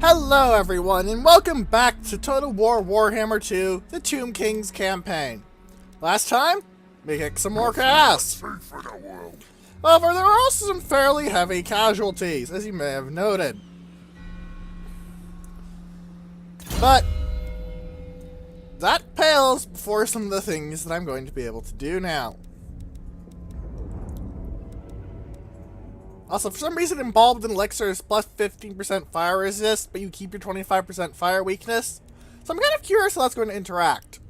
Hello everyone, and welcome back to Total War Warhammer 2, the Tomb Kings campaign. Last time, we kicked some more ass. However, there were also some fairly heavy casualties, as you may have noted. But that pales before some of the things that I'm going to be able to do now. Also, for some reason, Embalmed Elixir is plus 15% fire resist, but you keep your 25% fire weakness. So I'm kind of curious how that's going to interact.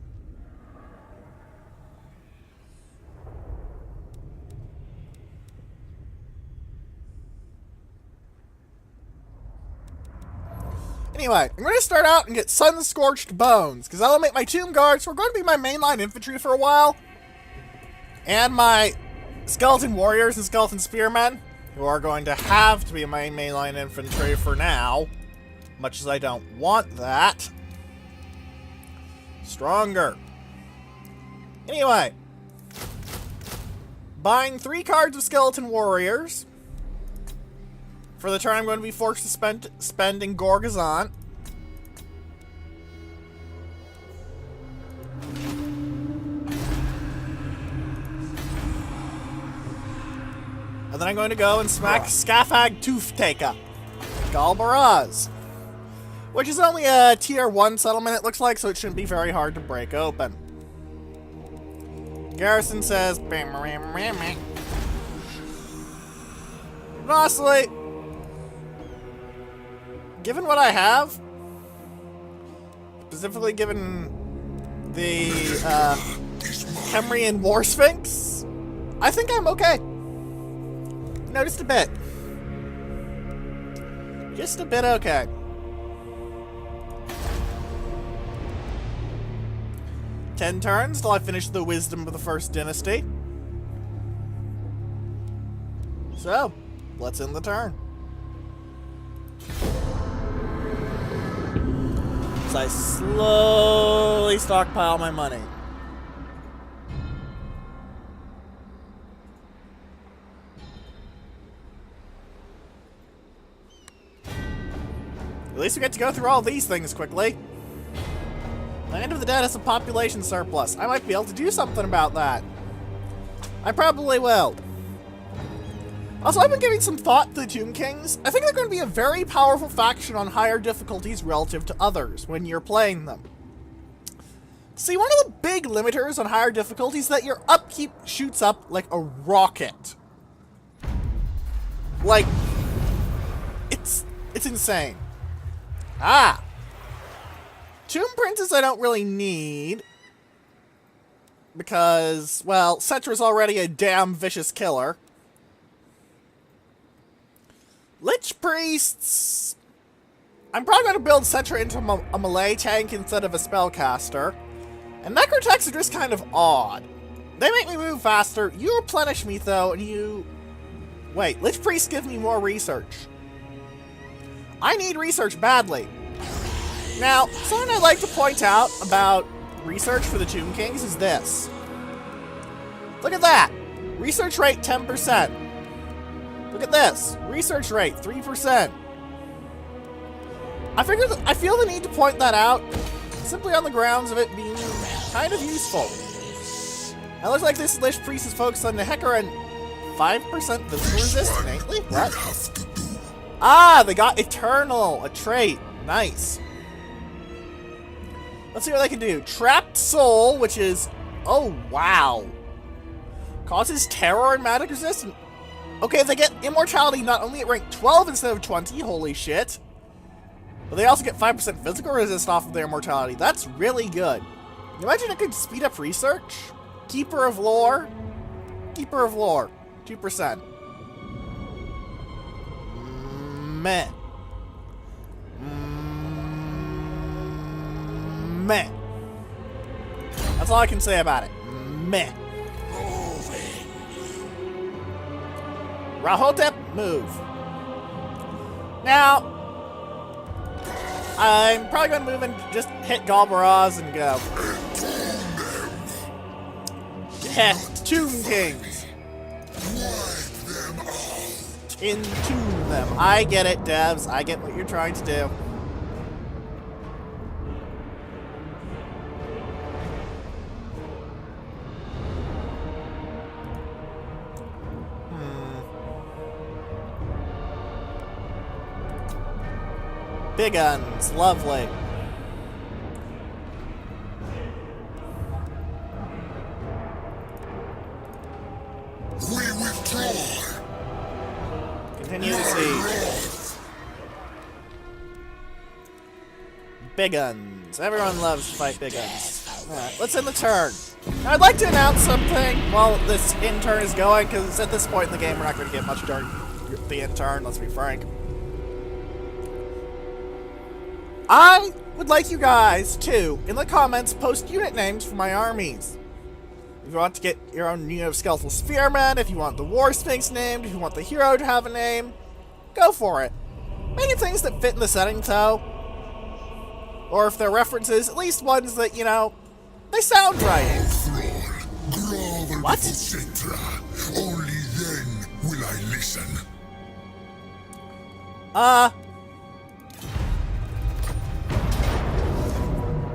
Anyway, I'm going to start out and get Sun-Scorched Bones, because that'll make my Tomb Guards, who are going to be my mainline infantry for a while, and my Skeleton Warriors and Skeleton Spearmen, who are going to have to be my mainline infantry for now, much as I don't want that. Stronger. Anyway, buying 3 cards of Skeleton Warriors. For the turn I'm going to be forced to spend in Gorgazon. And then I'm going to go and smack Scafag Toothtaker, Galbaraz, which is only a tier 1 settlement it looks like, so it shouldn't be very hard to break open. Garrison says, honestly, given what I have, specifically given the Kemrian War Sphinx, I think I'm okay. Just a bit. Just a bit okay. Ten turns till I finish the Wisdom of the First Dynasty. So, let's end the turn. As I slowly stockpile my money. At least we get to go through all these things quickly. Land of the Dead has a population surplus. I might be able to do something about that. I probably will. Also, I've been giving some thought to the Tomb Kings. I think they're going to be a very powerful faction on higher difficulties relative to others when you're playing them. See, one of the big limiters on higher difficulties is that your upkeep shoots up like a rocket. Like, it's insane. Tomb Princes I don't really need. Because, well, Cetra's already a damn vicious killer. Lich Priests... I'm probably going to build Cetra into a melee tank instead of a spellcaster. And Necrotechs are just kind of odd. They make me move faster. You replenish me, though, and you... Wait, Lich Priests give me more research. I need research badly. Now, something I'd like to point out about research for the Tomb Kings is this. Look at that! Research rate 10%. Look at this. Research rate 3%. I feel the need to point that out simply on the grounds of it being kind of useful. It looks like this Lich Priest is focused on Nehekhara and 5% physical resist innately? What? Ah, they got Eternal, a trait. Nice. Let's see what they can do. Trapped Soul, which is... Oh, wow. Causes terror and magic resistance. Okay, they get Immortality not only at rank 12 instead of 20, holy shit. But they also get 5% physical resist off of their Immortality. That's really good. Imagine it could speed up research. Keeper of Lore. Keeper of Lore. 2%. Meh. Meh. That's all I can say about it. Meh. Rahotep, move. Now, I'm probably going to move and just hit Galbaraz and go. Yeah, Tomb Kings. Entomb them. I get it, devs. I get what you're trying to do. Big guns. Lovely. We withdraw. Continue to siege. Big guns. Everyone loves to fight big guns. Alright, let's end the turn. Now, I'd like to announce something while this end turn is going, because at this point in the game we're not going to get much during the end turn, let's be frank. I would like you guys to, in the comments, post unit names for my armies. If you want to get your own unit of skeletal spearmen, if you want the war sphinx named, if you want the hero to have a name, go for it. Maybe things that fit in the setting, though. Or if they're references, at least ones that, you know, they sound right. What? Only then will I listen.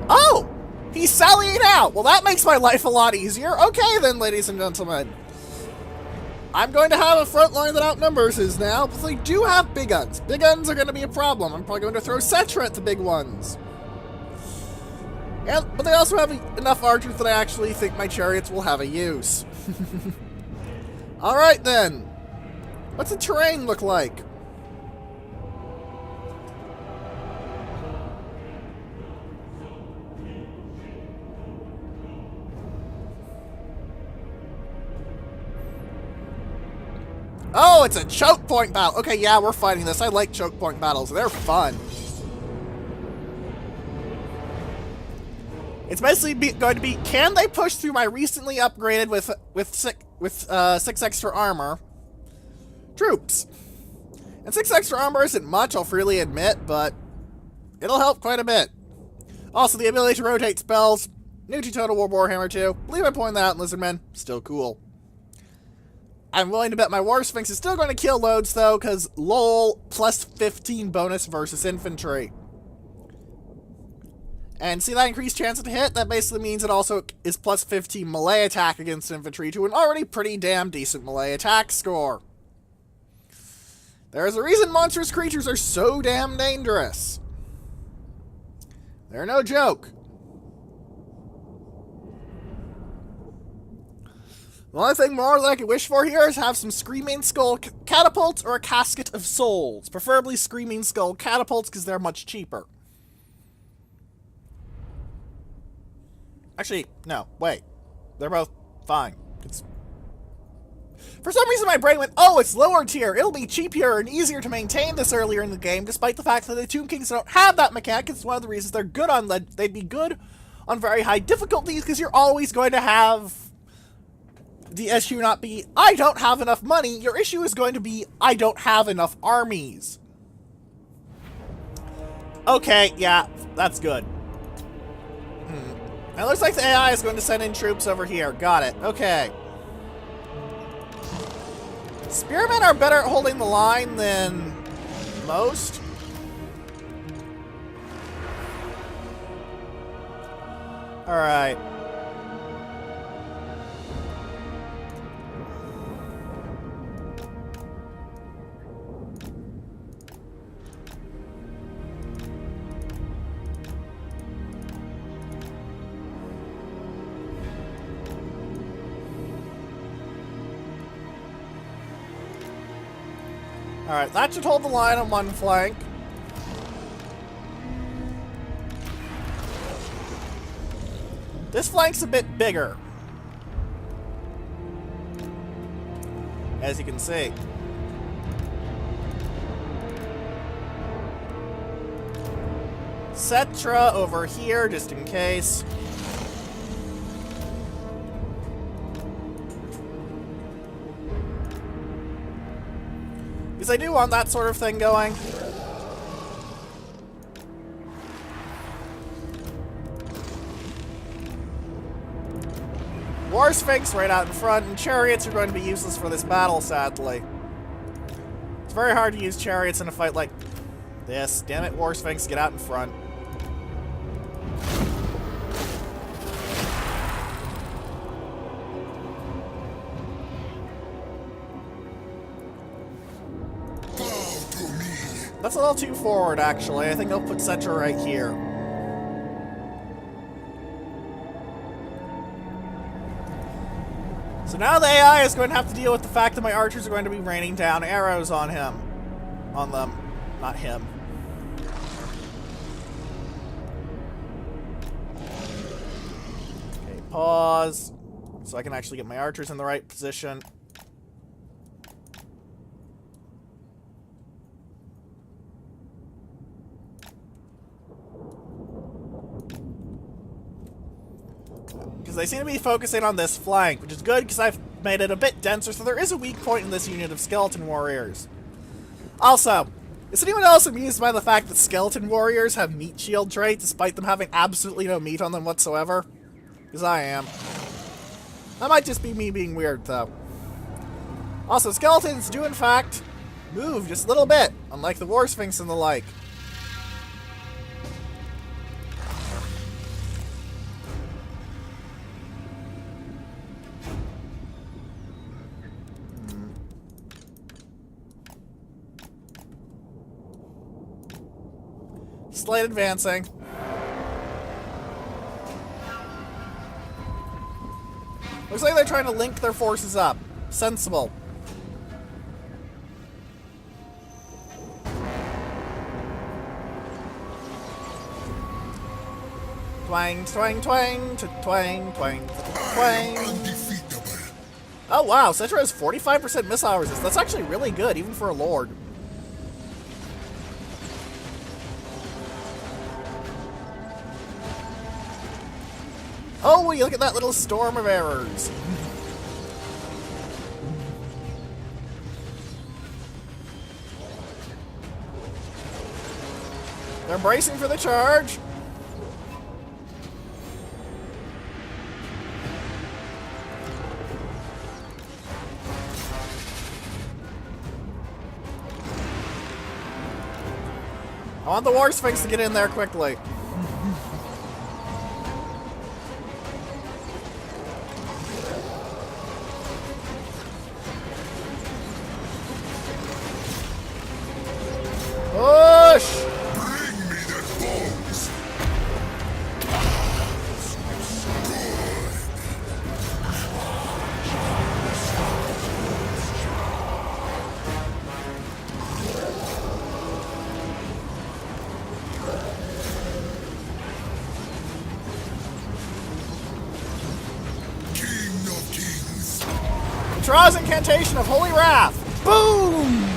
Oh! He's sallying out! Well, that makes my life a lot easier. Okay then, ladies and gentlemen. I'm going to have a front line that outnumbers his now, but they do have big guns. Big guns are going to be a problem. I'm probably going to throw Cetra at the big ones. And, but they also have enough archers that I actually think my chariots will have a use. Alright then. What's the terrain look like? Oh, it's a choke point battle. Okay, yeah, we're fighting this. I like choke point battles. They're fun. It's basically going to be, can they push through my recently upgraded with 6 extra armor troops? And 6 extra armor isn't much, I'll freely admit, but it'll help quite a bit. Also, the ability to rotate spells, new to Total War Warhammer 2. Believe I pointed that out in Lizardmen. Still cool. I'm willing to bet my War Sphinx is still going to kill loads, though, because LOL, plus 15 bonus versus infantry. And see that increased chance to hit? That basically means it also is plus 15 melee attack against infantry to an already pretty damn decent melee attack score. There's a reason monstrous creatures are so damn dangerous. They're no joke. The only thing more that I could wish for here is have some Screaming Skull catapults or a Casket of Souls. Preferably Screaming Skull catapults because they're much cheaper. Actually, no, wait. They're both fine. For some reason my brain went, oh, it's lower tier. It'll be cheaper and easier to maintain this earlier in the game, despite the fact that the Tomb Kings don't have that mechanic. It's one of the reasons they're good on they'd be good on very high difficulties, because you're always going to have the issue not be, I don't have enough money. Your issue is going to be, I don't have enough armies. Okay, yeah, that's good. It looks like the AI is going to send in troops over here. Got it. Okay. Spearmen are better at holding the line than most. Alright. Alright, that should hold the line on one flank. This flank's a bit bigger, as you can see. Cetra over here, just in case. Because I do want that sort of thing going. War Sphinx right out in front, and chariots are going to be useless for this battle, sadly. It's very hard to use chariots in a fight like this. Damn it, War Sphinx, get out in front. That's a little too forward, actually. I think I'll put Cetra right here. So now the AI is going to have to deal with the fact that my archers are going to be raining down arrows on him. On them. Not him. Okay, pause. So I can actually get my archers in the right position. Because they seem to be focusing on this flank, which is good because I've made it a bit denser, so there is a weak point in this unit of skeleton warriors. Also, is anyone else amused by the fact that skeleton warriors have meat shield traits despite them having absolutely no meat on them whatsoever? Because I am. That might just be me being weird, though. Also, skeletons do in fact move just a little bit, unlike the War Sphinx and the like. Slight advancing. Looks like they're trying to link their forces up. Sensible. Twang, twang, twang, twang, twang, twang. Undefeatable. Oh wow, Cetra has 45% missile resist. That's actually really good, even for a lord. Oh, will you look at that little storm of errors. They're bracing for the charge. I want the War Sphinx to get in there quickly. Push! Bring me the bones. King of kings. Draws incantation of Holy Wrath. Boom!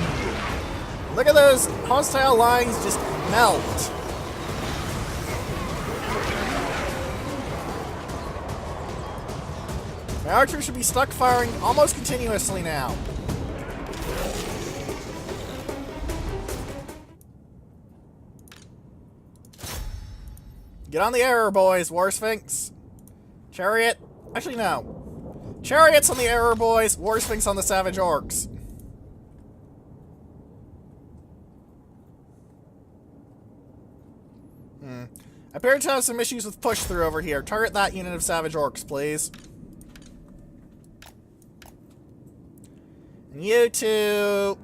Look at those hostile lines just melt. My archers should be stuck firing almost continuously now. Get on the error, boys, War Sphinx. Chariot. Actually, no. Chariots on the error, boys. War Sphinx on the savage orcs. I appear to have some issues with push-through over here. Target that unit of savage orcs, please. And you two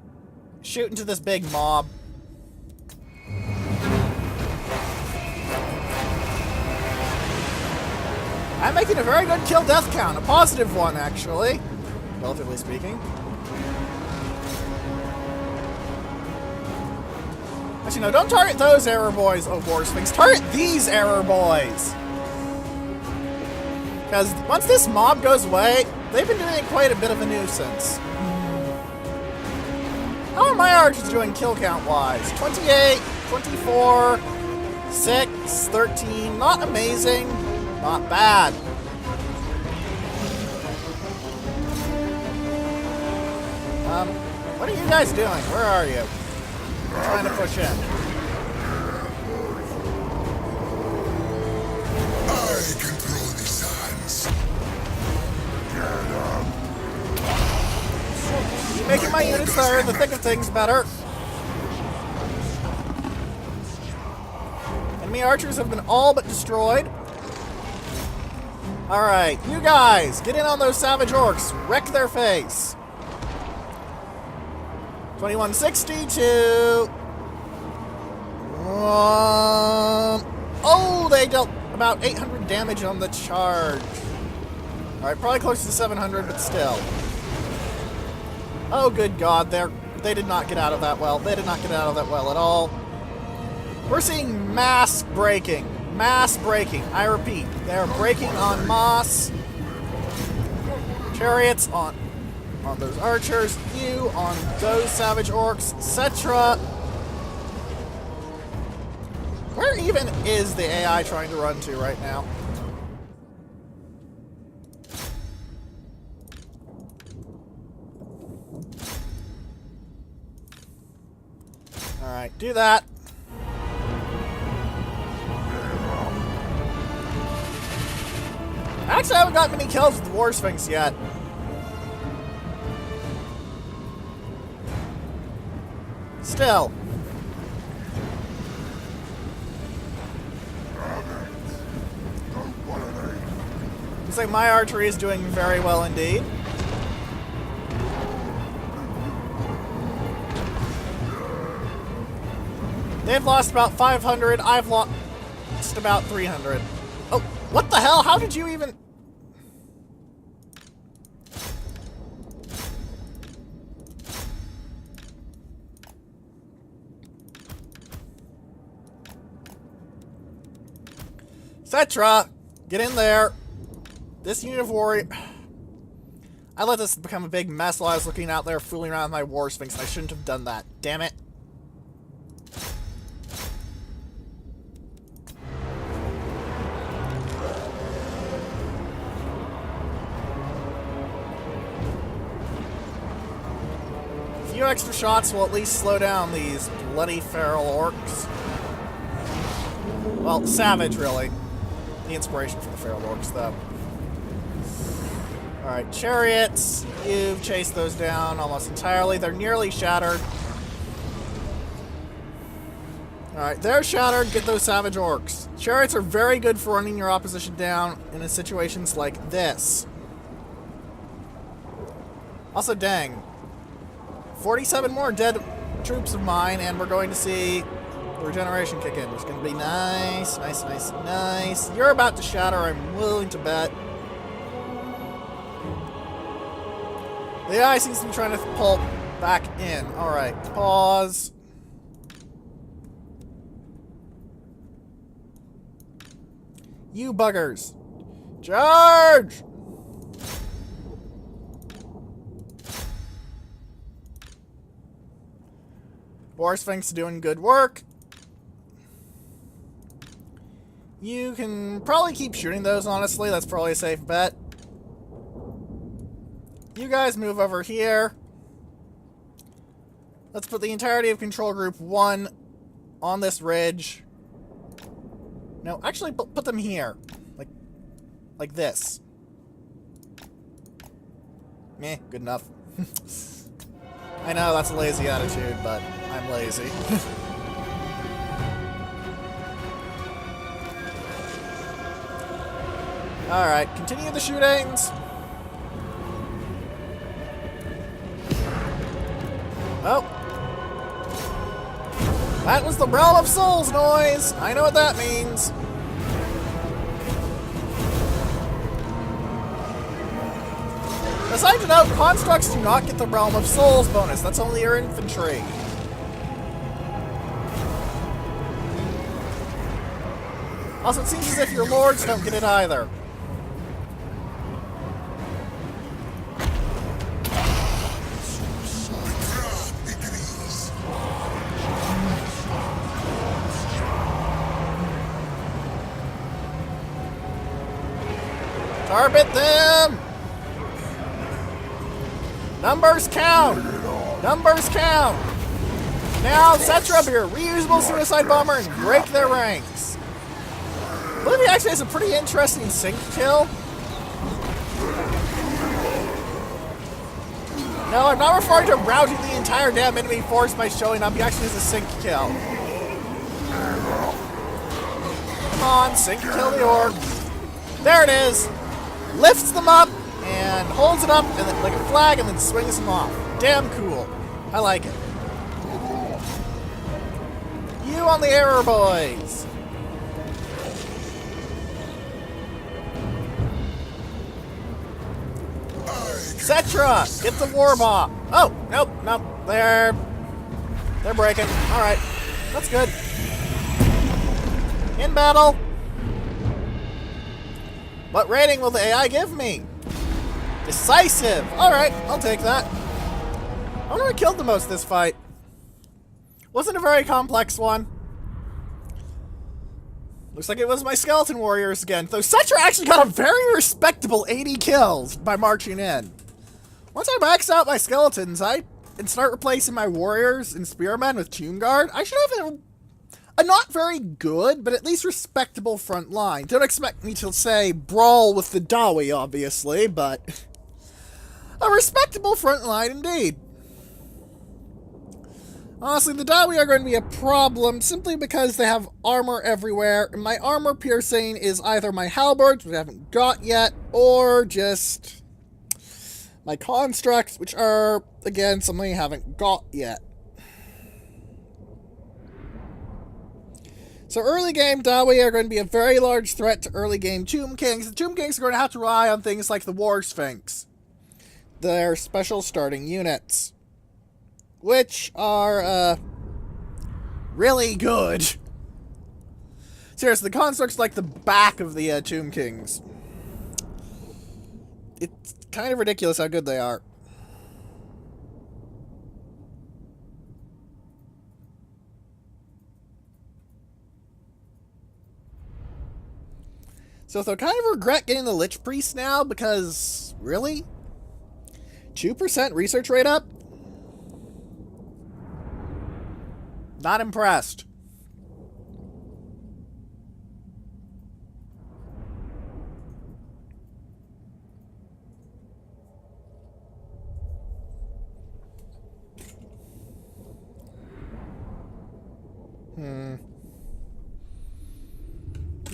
shoot into this big mob. I'm making a very good kill death count. A positive one, actually. Relatively speaking. Actually, no, don't target those error boys, oh War Sphinx. Target these error boys! Because once this mob goes away, they've been doing quite a bit of a nuisance. How are my archers doing kill count-wise? 28, 24, 6, 13. Not amazing, not bad. What are you guys doing? Where are you? I'm trying to push in. I control these hands. You're making my units that are in the thick of things better. Enemy archers have been all but destroyed. Alright, you guys, get in on those savage orcs. Wreck their face. 2162. Oh, they dealt about 800 damage on the charge. Alright, probably close to 700, but still. Oh, good God, they did not get out of that well. They did not get out of that well at all. We're seeing mass breaking. Mass breaking. I repeat, they're breaking on moss. Chariots on those archers. You on those savage orcs, etc. Where even is the AI trying to run to right now? Alright, do that. Actually, I haven't got many kills with the War Sphinx yet. Still. Looks like my archery is doing very well indeed. They've lost about 500. I've lost about 300. Oh, what the hell? How did you even... Cetra, get in there. This unit of warrior... I let this become a big mess while I was looking out there fooling around with my War Sphinx, and I shouldn't have done that. Damn it. A few extra shots will at least slow down these bloody feral orcs. Well, savage, really. The inspiration for the feral orcs, though. Alright, chariots. You've chased those down almost entirely. They're nearly shattered. Alright, they're shattered. Get those savage orcs. Chariots are very good for running your opposition down in situations like this. Also, dang. 47 more dead troops of mine, and we're going to see regeneration kick in. It's going to be nice, nice, nice, nice. You're about to shatter, I'm willing to bet. The AI seems to be trying to pull back in. Alright, pause. You buggers. Charge! War Sphinx doing good work. You can probably keep shooting those, honestly. That's probably a safe bet. You guys move over here. Let's put the entirety of Control Group 1 on this ridge. No, actually put them here. Like this. Meh, good enough. I know, that's a lazy attitude, but I'm lazy. Alright, continue the shootings. Oh. That was the Realm of Souls noise! I know what that means. Aside to note, constructs do not get the Realm of Souls bonus. That's only your infantry. Also, it seems as if your lords don't get it either. Target them! Numbers count! Numbers count! Now, Cetra up here, reusable suicide bomber, and break their ranks. Olivia actually has a pretty interesting sync kill. No, I'm not referring to routing the entire damn enemy force by showing up. He actually has a sync kill. Come on, sync kill the orc. There it is. Lifts them up and holds it up and then, like a flag, and then swings them off. Damn cool. I like it. You on the error, boys! Cetra! Get the war bomb! Oh, nope, nope. They're breaking. Alright. That's good. In battle! What rating will the AI give me? Decisive! Alright, I'll take that. I wonder who killed the most this fight. Wasn't a very complex one. Looks like it was my skeleton warriors again. Though Cetra actually got a very respectable 80 kills by marching in. Once I max out my skeletons, and start replacing my warriors and spearmen with Tomb Guard, I should have a not very good, but at least respectable front line. Don't expect me to say brawl with the Dawi, obviously, but a respectable front line indeed. Honestly, the Dawi are going to be a problem simply because they have armor everywhere, and my armor piercing is either my halberds, which I haven't got yet, or just my constructs, which are, again, something I haven't got yet. So early game Dawi are going to be a very large threat to early game Tomb Kings. The Tomb Kings are going to have to rely on things like the War Sphinx, their special starting units, which are, really good. Seriously, the construct's like the back of the Tomb Kings. It's kind of ridiculous how good they are. So I kind of regret getting the Lich Priest now, because, really? 2% research rate up? Not impressed.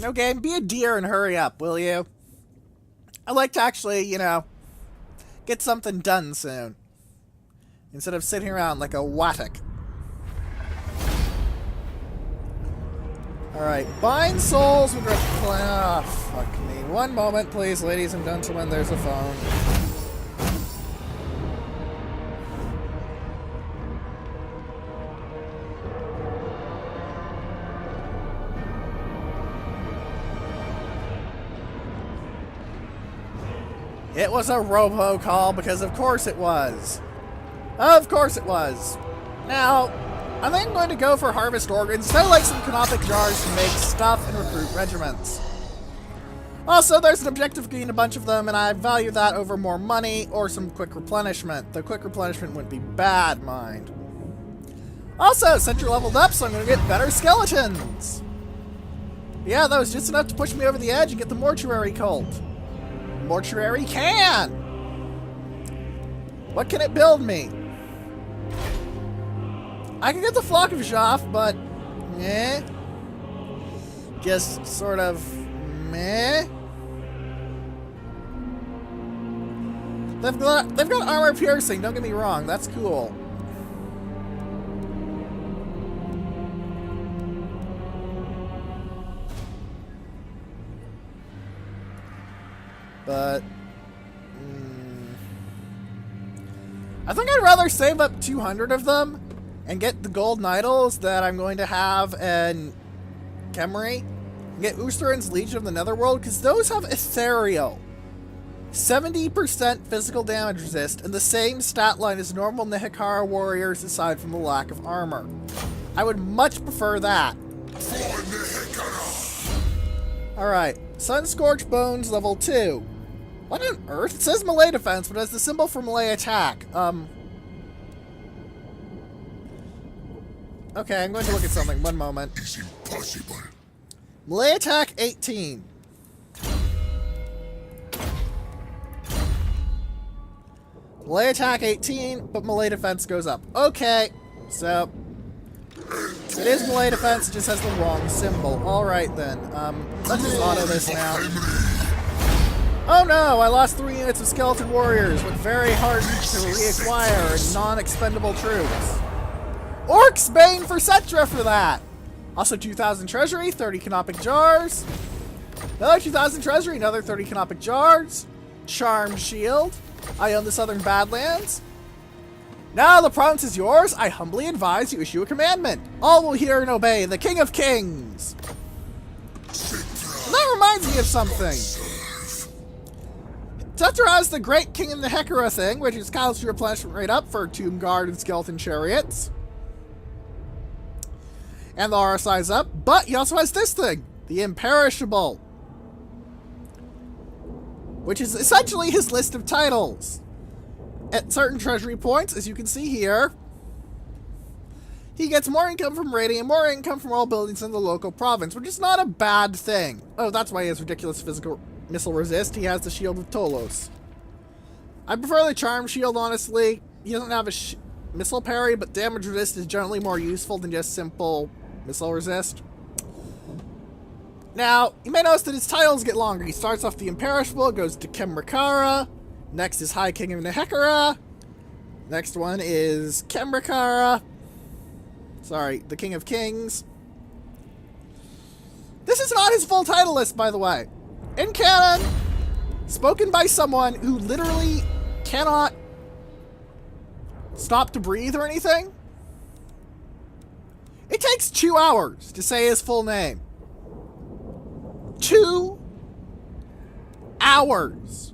No game, be a deer and hurry up, will you? I'd like to actually, you know, get something done soon, instead of sitting around like a wattock. Alright, bind souls with fuck me. One moment, please, ladies and gentlemen, there's a phone. It was a robocall, because of course it was. Of course it was. Now, I think I'm going to go for harvest organs, instead of like some canopic jars to make stuff and recruit regiments. Also, there's an objective of getting a bunch of them, and I value that over more money or some quick replenishment. The quick replenishment wouldn't be bad, mind. Also, since you're leveled up, so I'm going to get better skeletons. Yeah, that was just enough to push me over the edge and get the mortuary cult. Mortuary can! What can it build me? I can get the Flock of Jaff, but meh. Just sort of meh. They've got armor piercing, don't get me wrong, that's cool. But I think I'd rather save up 200 of them and get the golden idols that I'm going to have in Khemri, and get Usteren's Legion of the Netherworld, because those have ethereal 70% physical damage resist and the same stat line as normal Nehekhara warriors aside from the lack of armor. I would much prefer that. Alright, Sunscorched Bones level 2. What on earth? It says melee defense, but has the symbol for melee attack. Okay, I'm going to look at something. One moment. It's impossible. Melee attack 18. Melee attack 18, but melee defense goes up. Okay, so it is melee defense, it just has the wrong symbol. Alright then, let's just auto this now. Oh no, I lost 3 units of skeleton warriors with very hard to reacquire and non-expendable troops. Orcs Bane for Cetra for that! Also 2,000 treasury, 30 canopic jars. Another 2,000 treasury, another 30 canopic jars. Charmed shield. I own the Southern Badlands. Now the province is yours. I humbly advise you issue a commandment. All will hear and obey the King of Kings. And that reminds me of something. Tetra has the Great King of Nehekhara thing, which is counts your replenishment rate up for Tomb Guard and Skeleton Chariots. And the RSI's up, but he also has this thing, the Imperishable, which is essentially his list of titles. At certain treasury points, as you can see here, he gets more income from raiding and more income from all buildings in the local province, which is not a bad thing. Oh, that's why he has ridiculous physical missile resist. He has the Shield of Tolos. I prefer the Charm Shield, honestly. He doesn't have a missile parry, but damage resist is generally more useful than just simple missile resist. Now, you may notice that his titles get longer. He starts off the Imperishable, goes to Nehekhara. Next is High King of Nehekhara. Next one is Nehekhara. Sorry, the King of Kings. This is not his full title list, by the way. In canon, spoken by someone who literally cannot stop to breathe or anything. It takes 2 hours to say his full name. 2 hours.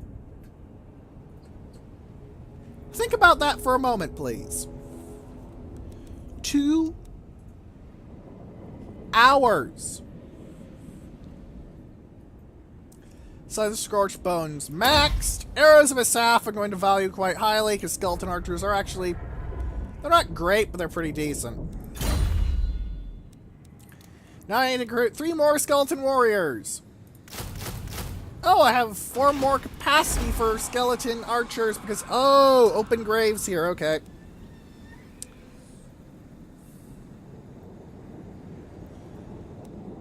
Think about that for a moment, please. 2 hours. So the Scorched Bones maxed. Arrows of Asaph are going to value quite highly because skeleton archers are actually... they're not great, but they're pretty decent. Now I need to recruit 3 more skeleton warriors. Oh, I have 4 more capacity for skeleton archers because... oh, open graves here, okay.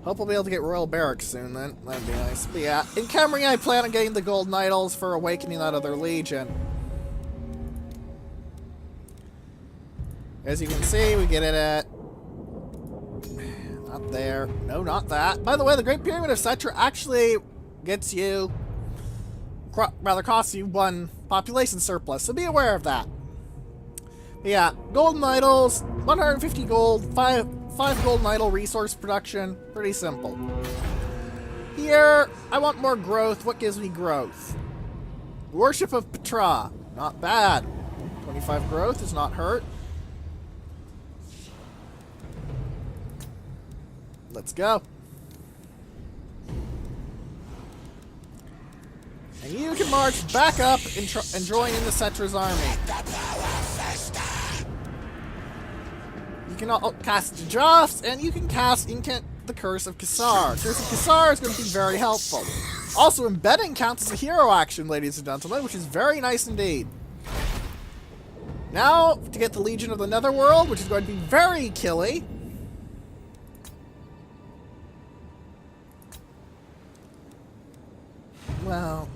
Hope we'll be able to get Royal Barracks soon then. That'd be nice. But yeah, in Khemri I plan on getting the Golden Idols for awakening that other legion. As you can see, we get it at... not there. No, not that. By the way, the Great Pyramid of Cetra actually gets you... rather costs you 1 population surplus, so be aware of that. But yeah, Golden Idols, 150 gold, 5 Golden Idol resource production. Pretty simple. Here, I want more growth. What gives me growth? Worship of Petra. Not bad. 25 growth does not hurt. Let's go. And you can march back up and join in the Cetra's army. You can cast Jafs, and you can cast the Curse of Kassar. Curse of Kassar is going to be very helpful. Also, embedding counts as a hero action, ladies and gentlemen, which is very nice indeed. Now, to get the Legion of the Netherworld, which is going to be very killy. Well,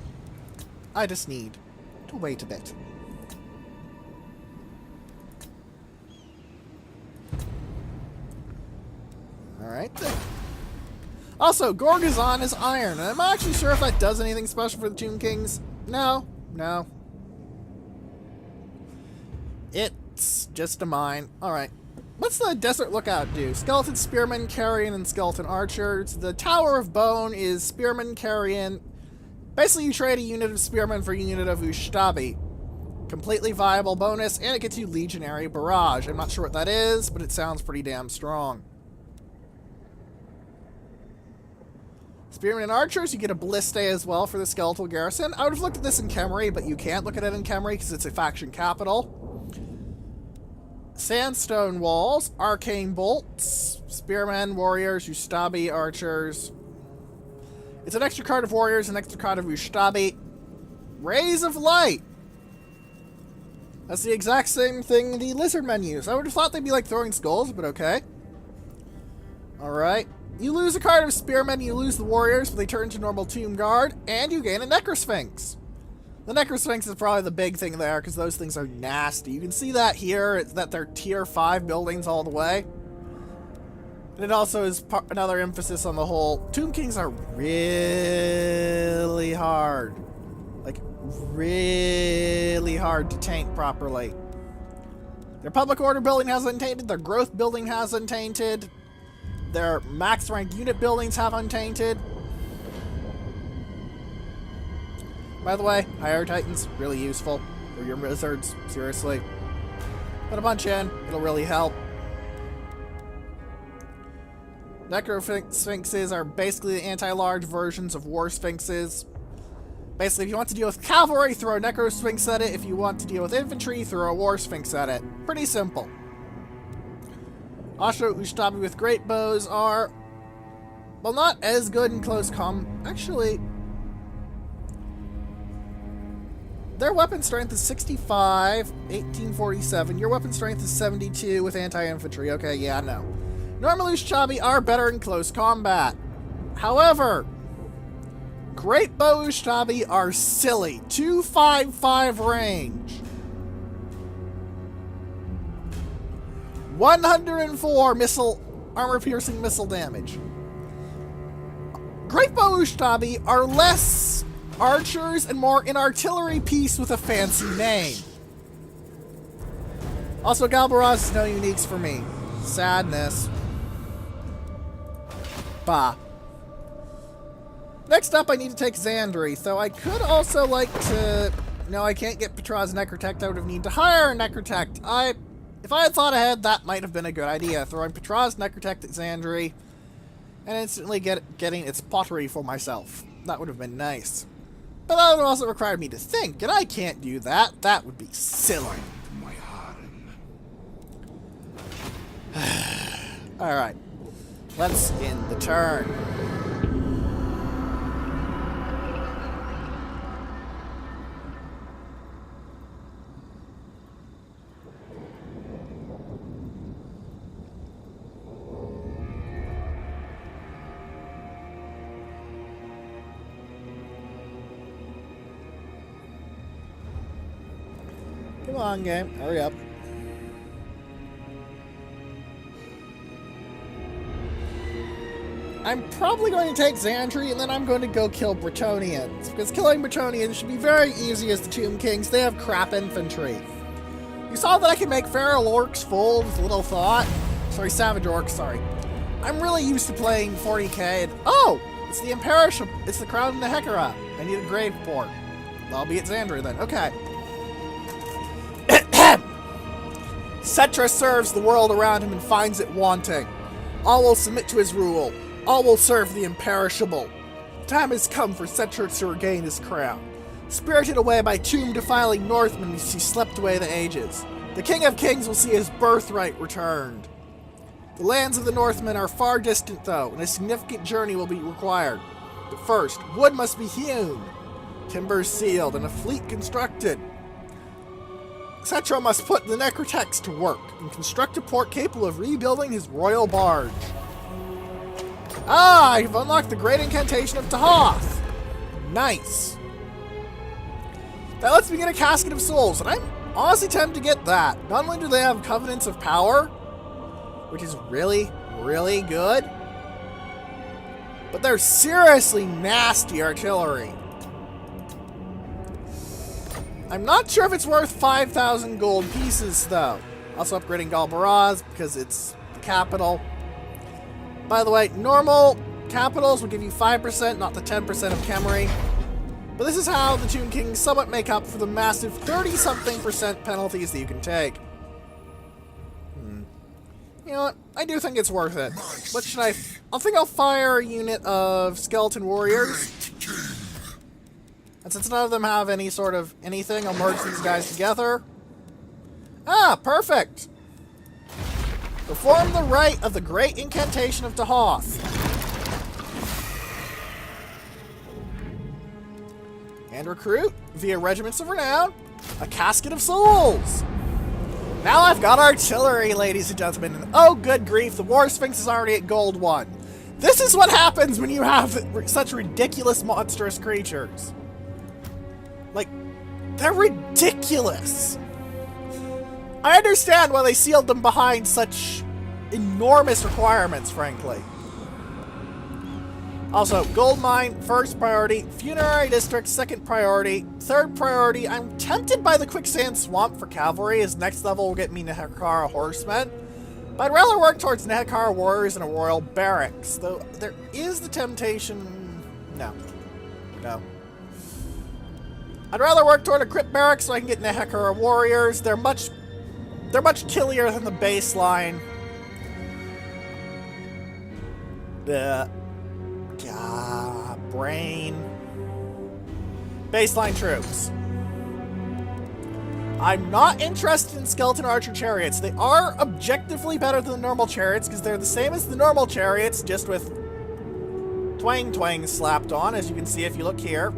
I just need to wait a bit. Alright then. Also, Gorgazon is iron, and I'm not actually sure if that does anything special for the Tomb Kings. No. It's just a mine. Alright. What's the Desert Lookout do? Skeleton, Spearman, Carrion, and Skeleton Archers. The Tower of Bone is Spearman, Carrion. Basically, you trade a unit of Spearman for a unit of Ustabi. Completely viable bonus, and it gets you Legionary Barrage. I'm not sure what that is, but it sounds pretty damn strong. Spearmen and Archers, you get a Ballista as well for the Skeletal Garrison. I would have looked at this in Khemri, but you can't look at it in Khemri because it's a faction capital. Sandstone Walls, Arcane Bolts, Spearmen, Warriors, Ustabi, Archers. It's an extra card of Warriors, an extra card of Ustabi. Rays of Light! That's the exact same thing the Lizardmen use. I would have thought they'd be like throwing skulls, but okay. Alright. You lose a card of Spearmen, you lose the Warriors, but they turn to normal Tomb Guard, and you gain a Necrosphinx. The Necrosphinx is probably the big thing there, because those things are nasty. You can see that here, it's that they're tier 5 buildings all the way. And it also is another emphasis on the whole, Tomb Kings are really hard. Like, really hard to taint properly. Their public order building hasn't tainted, their growth building hasn't tainted, their max rank unit buildings haven't tainted. By the way, higher titans, really useful for your wizards, seriously. Put a bunch in, it'll really help. Necro-sphinxes are basically the anti-large versions of war sphinxes. Basically, if you want to deal with cavalry, throw a necro-sphinx at it. If you want to deal with infantry, throw a war sphinx at it. Pretty simple. Ashura Ustabi with great bows are, well, not as good in close Actually, their weapon strength is 65, 1847. Your weapon strength is 72 with anti-infantry. Okay, yeah, no. Normal Ustabi are better in close combat. However, Great Bow Ustabi are silly. 255 range. 104 armor-piercing missile damage. Great Bow Ustabi are less archers and more an artillery piece with a fancy name. Also, Galbaraz is no uniques for me. Sadness. Bah. Next up, I need to take Xandri, though I could also like to... No, I can't get Petra's Necrotect. I would have needed to hire a Necrotect. If I had thought ahead, that might have been a good idea. Throwing Petra's Necrotect at Xandri and instantly getting its pottery for myself. That would have been nice. But that would also require me to think, and I can't do that. That would be silly. My harem. Alright. Let's end the turn. Come on, game. Hurry up. I'm probably going to take Xandri, and then I'm going to go kill Bretonnians. Because killing Bretonnians should be very easy as the Tomb Kings. They have crap infantry. You saw that I can make feral orcs full with little thought. Sorry, savage orcs, sorry. I'm really used to playing 40k, and oh! It's the imperishable. It's the Crown of Nehekhara. I need a grave port. I'll be at Xandri then. Okay. Cetra serves the world around him and finds it wanting. All will submit to his rule. All will serve the imperishable. Time has come for Cetra to regain his crown. Spirited away by tomb-defiling Northmen as he slept away the ages, the King of Kings will see his birthright returned. The lands of the Northmen are far distant, though, and a significant journey will be required. But first, wood must be hewn, timbers sealed, and a fleet constructed. Cetra must put the Necrotex to work and construct a port capable of rebuilding his royal barge. Ah, I've unlocked the Great Incantation of Tahoth. Nice. That lets me get a Casket of Souls, and I'm honestly tempted to get that. Not only do they have Covenants of Power, which is really, really good, but they're seriously nasty artillery. I'm not sure if it's worth 5,000 gold pieces, though. Also upgrading Galbaraz, because it's the capital. By the way, normal capitals will give you 5%, not the 10% of Khemri. But this is how the Tomb Kings somewhat make up for the massive 30-something% penalties that you can take. You know what? I do think it's worth it. What should I... I think I'll fire a unit of skeleton warriors. And since none of them have any sort of anything, I'll merge these guys together. Ah, perfect! Perform the rite of the Great Incantation of Tahoth. And recruit, via Regiments of Renown, a Casket of Souls. Now I've got artillery, ladies and gentlemen. And oh, good grief, the War Sphinx is already at Gold 1. This is what happens when you have such ridiculous, monstrous creatures. Like, they're ridiculous. I understand why they sealed them behind such enormous requirements, frankly. Also, gold mine, first priority. Funerary district, second priority. Third priority, I'm tempted by the quicksand swamp for cavalry, as next level will get me Nehekhara horsemen. But I'd rather work towards Nehekhara warriors in a royal barracks, though there is the temptation... No. I'd rather work toward a crypt barracks so I can get Nehekhara warriors. They're much killier than the baseline. Brain. Baseline troops. I'm not interested in skeleton archer chariots. They are objectively better than the normal chariots because they're the same as the normal chariots, just with twang slapped on, as you can see if you look here.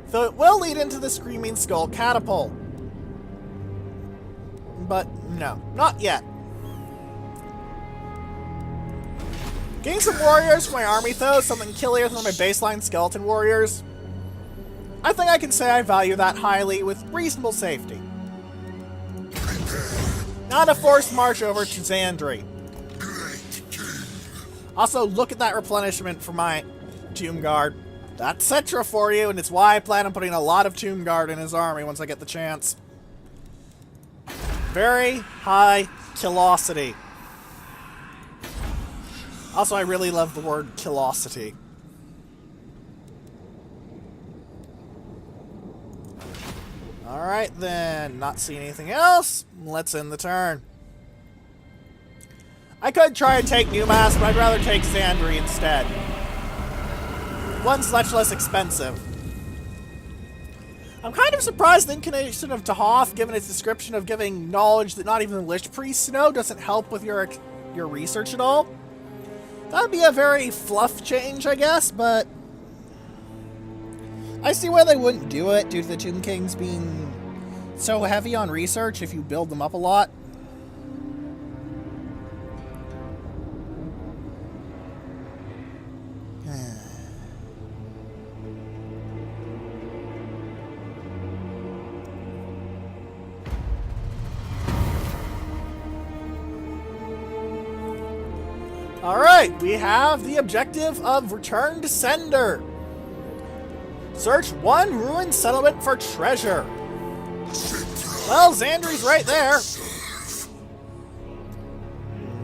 So it will lead into the Screaming Skull catapult. But no, not yet. Getting some warriors for my army, though, something killier than my baseline skeleton warriors. I think I can say I value that highly with reasonable safety. Not a forced march over to Xandri. Also, look at that replenishment for my Tomb Guard. That's Cetra for you, and it's why I plan on putting a lot of Tomb Guard in his army once I get the chance. Very high killosity. Also, I really love the word killosity. Alright then, not seeing anything else, let's end the turn. I could try and take Newmass, but I'd rather take Xandri instead. One's much less expensive. I'm kind of surprised the incarnation of Tahoth, given its description of giving knowledge that not even the Lich Priests know, doesn't help with your research at all. That would be a very fluff change, I guess, but I see why they wouldn't do it due to the Tomb Kings being so heavy on research if you build them up a lot. Alright, we have the objective of Return to Sender. Search one ruined settlement for treasure. Well, Xandri's right there.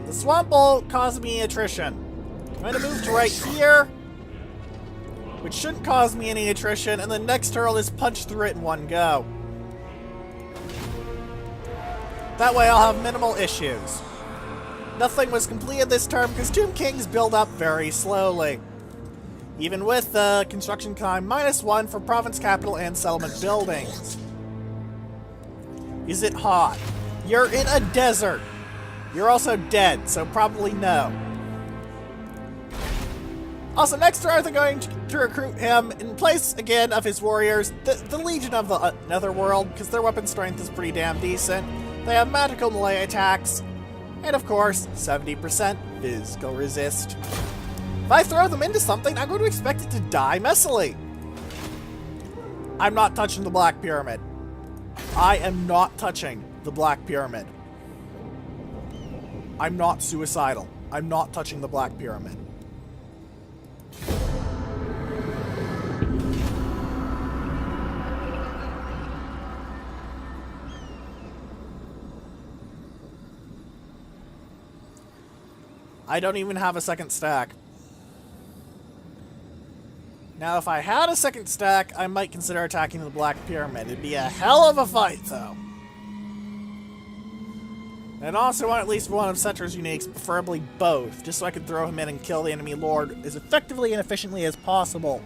The swamp will cause me attrition. I'm going to move to right here, which shouldn't cause me any attrition, and the next turn is punch through it in one go. That way I'll have minimal issues. Nothing was completed this term because Tomb Kings build up very slowly. Even with the construction time -1 for province capital and settlement buildings. Is it hot? You're in a desert. You're also dead, so probably no. Also, next turn they're going to recruit him in place again of his warriors, the Legion of the Netherworld, because their weapon strength is pretty damn decent. They have magical melee attacks. And of course, 70% physical resist. If I throw them into something, I'm going to expect it to die messily. I'm not touching the Black Pyramid. I am not touching the Black Pyramid. I'm not suicidal. I'm not touching the Black Pyramid. I don't even have a second stack. Now, if I had a second stack, I might consider attacking the Black Pyramid. It'd be a hell of a fight, though. And also want at least one of Cetra's uniques, preferably both, just so I can throw him in and kill the enemy lord as effectively and efficiently as possible.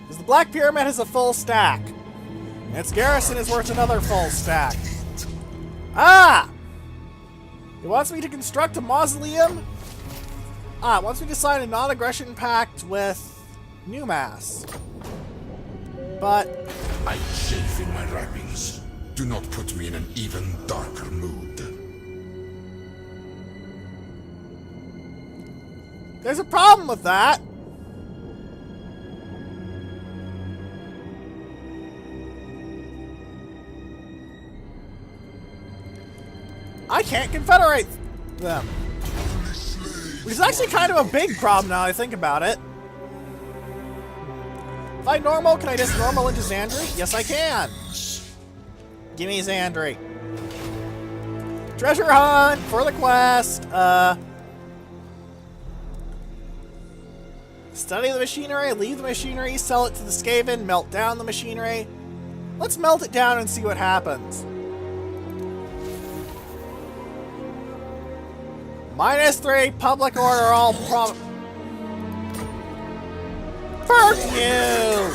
Because the Black Pyramid has a full stack. And its garrison is worth another full stack. Ah! It wants me to construct a mausoleum? Ah, it wants me to sign a non-aggression pact with Newmass. But I chafe in my wrappings. Do not put me in an even darker mood. there's a problem with that. I can't confederate them. Which is actually kind of a big problem now I think about it. If I normal, can I just normal into Xandri? Yes, I can. Give me Xandri. Treasure hunt for the quest. Study the machinery, leave the machinery, sell it to the Skaven, melt down the machinery. Let's melt it down and see what happens. -3, public order, all Fuck you!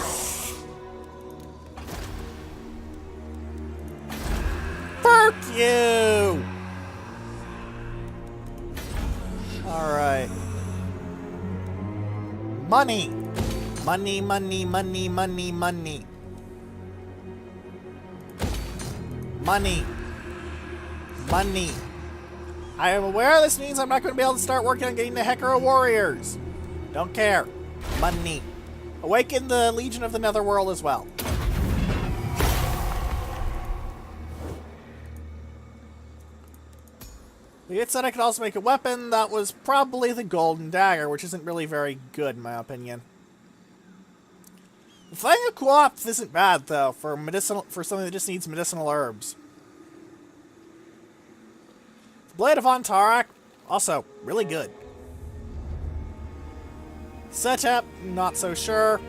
Fuck you! Alright. Money! Money, money, money, money, money. Money. Money. I am aware this means I'm not going to be able to start working on getting the Nehekhara warriors. Don't care. Money. Awaken the Legion of the Netherworld as well. It said I could also make a weapon. That was probably the golden dagger, which isn't really very good in my opinion. The Fang of Co-op isn't bad though for something that just needs medicinal herbs. The Blade of Antarak, also really good. Setup, not so sure.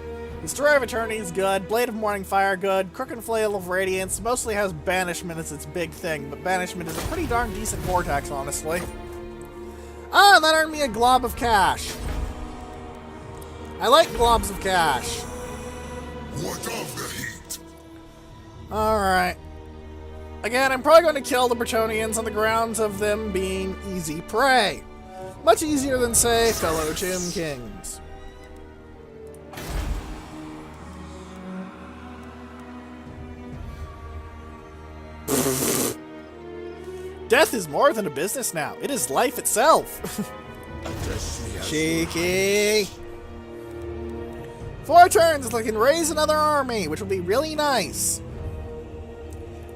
Destroyer of Eternity is good. Blade of Morning Fire, good. Crook and Flail of Radiance mostly has Banishment as its big thing, but Banishment is a pretty darn decent vortex, honestly. Ah, that earned me a glob of cash. I like globs of cash. What of the heat? Alright. Again, I'm probably going to kill the Bretonnians on the grounds of them being easy prey. Much easier than, say, fellow Tomb Kings. Death is more than a business now. It is life itself. Cheeky. 4 turns until I can raise another army, which will be really nice.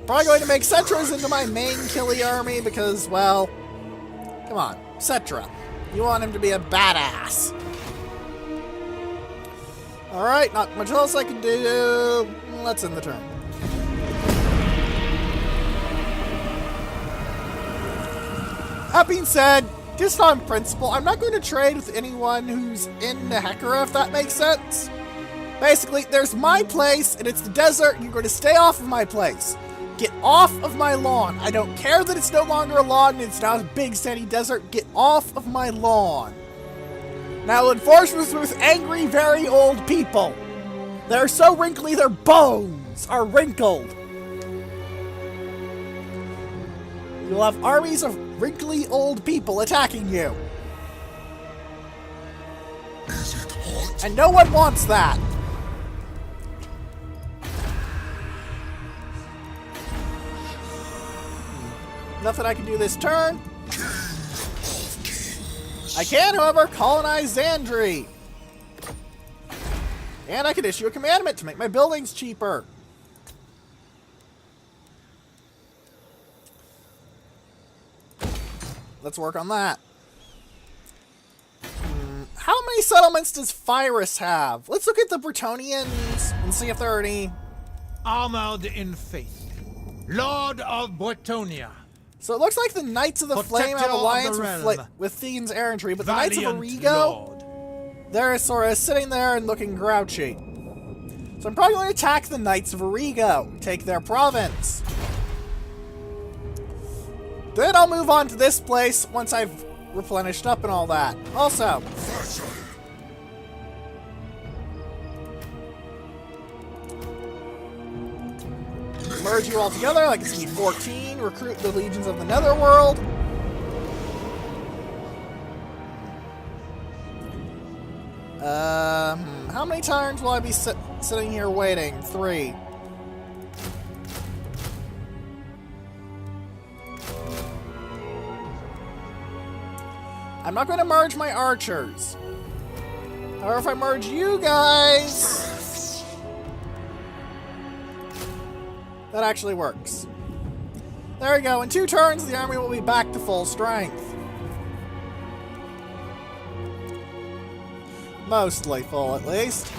Probably going to make Cetras into my main killy army because, well, come on, Cetra. You want him to be a badass. Alright, not much else I can do. Let's end the turn. That being said, just on principle, I'm not going to trade with anyone who's in Nehekhara, if that makes sense. Basically, there's my place, and it's the desert, and you're going to stay off of my place. Get off of my lawn. I don't care that it's no longer a lawn, and it's now a big sandy desert. Get off of my lawn. Now, enforcements with angry, very old people. They're so wrinkly, their bones are wrinkled. You'll have armies of wrinkly old people attacking you. Is it hot? And no one wants that. Nothing I can do this turn. I can, however, colonize Xandri. And I can issue a commandment to make my buildings cheaper. Let's work on that. How many settlements does Phyrus have? Let's look at the Bretonnians and see if there are any. Armored in faith, Lord of Bretonia. So it looks like the Knights of the Flame have Protector of alliance the with Thean's errantry, but the Knights of Valiant Origo, Lord. they're sort of sitting there and looking grouchy. So I'm probably going to attack the Knights of Origo, take their province. Then I'll move on to this place once I've replenished up and all that. Also, merge you all together, like it's gonna be 14. Recruit the legions of the Netherworld. How many turns will I be sitting here waiting? 3. I'm not going to merge my archers. However, if I merge you guys, that actually works. There we go. In 2 turns, the army will be back to full strength. Mostly full, at least.